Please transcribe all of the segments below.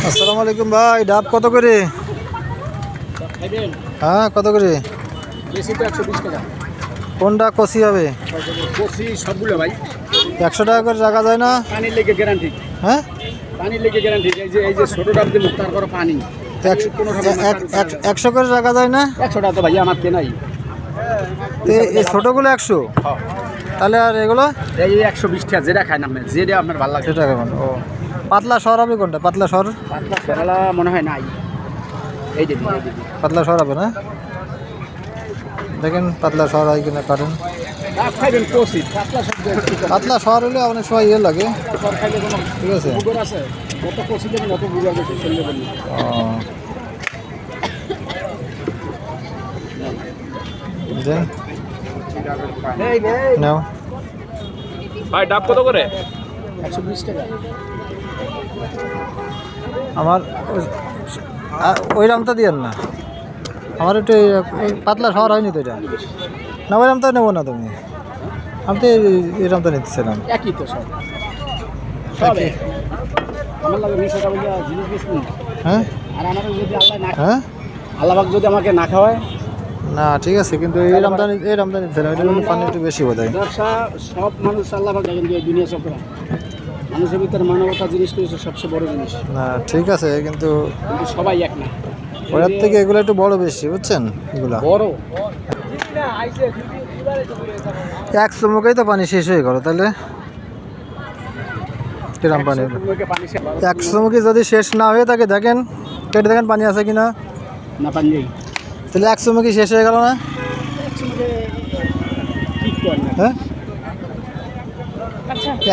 আসসালামু আলাইকুম ভাই, ডাব কত করে? হ্যাঁ, কত করে? কোনটা কষি হবে? সবগুলো ভাই 100 টাকা করে রাখা যায় না? পানির লেগে গ্যারান্টি। হ্যাঁ, পানির লেগে গ্যারান্টি। এই যে ছোট ডাব দিল তারপর পানি। 100 করে রাখা যায় না? 100 টাকা তো ভাই আমার কেনাই। এই ছোটোগুলো 100, তাহলে আর এগুলো এই 120 টাকা যেটা খায় না, যেটা আপনার ভালো লাগে সেটা কেমন? ও, পাতলা সর হবে কোনটা? পাতলা সর? পাতলা সরালা মনে হয় নাই। এই যে পাতলা সর হবে না? দেখেন পাতলা সর হয় কিনা কারণ ডাব খাইবেন কষি পাতলা সব পাতলা সর হলে অনেক সময় ইয়ে লাগে। সর খাইলে কোনো ঠিক আছে। বুগর আছে, কত কষি দেবেন অত বুগর বেশি চলে যাবেন। ও, দেন নাও। ভাই ডাব কত করে? 120 টাকা। আমার ওই রামটা দিয়েন না, আমার একটু এই পাতলা শহর হয়নি তো এটা। না, ওই রামটা নেবো না তুমি, আমি তো এই রামটা নিতেছিলাম। একই তো সব সবে আমার লাগে মিশা যাবে জিনিস বেশি। হ্যাঁ আর আমার যদি আল্লাহ না হ্যাঁ, আল্লাহ পাক যদি আমাকে না খাওয়ায়। না ঠিক আছে, কিন্তু এই রামটা নিতেছিলাম, এটা কিন্তু পানি একটু বেশি বোধ হয়। ব্যবসা সব মানুষ আল্লাহ পাক দেখেন যে দুনিয়া চক্র মানুষের ভিতরে মানবতা জিনিসটা হচ্ছে সবচেয়ে বড় জিনিস। না ঠিক আছে, কিন্তু কিন্তু সবাই এক না। ওটার থেকে এগুলো একটু বড় বেশি, বুঝছেন? এগুলা বড় এক চুমুকেই তো পানি শেষ হয়ে গেল, তাহলে কিরাম পানি? এক চুমুকি যদি শেষ না হয়ে থাকে, দেখেন কেটে দেখেন পানি আছে কিনা। না পানি নেই, তাহলে এক চুমুকি শেষ হয়ে গেল না? হ্যাঁ,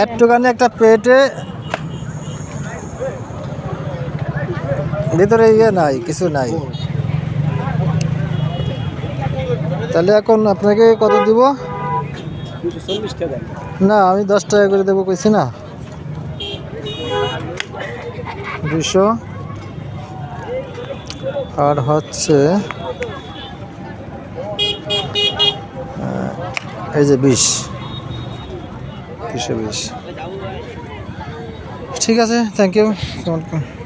একটুখানি একটা পেটে ভিতরে ইয়ে নাই, কিছু নাই। তাহলে এখন আপনাকে কত দিব? 40 টাকা। না, আমি 10 টাকা করে দেবো কইছি না? 200 আর হচ্ছে এই যে 20, 220। ঠিক আছে, থ্যাংক ইউ।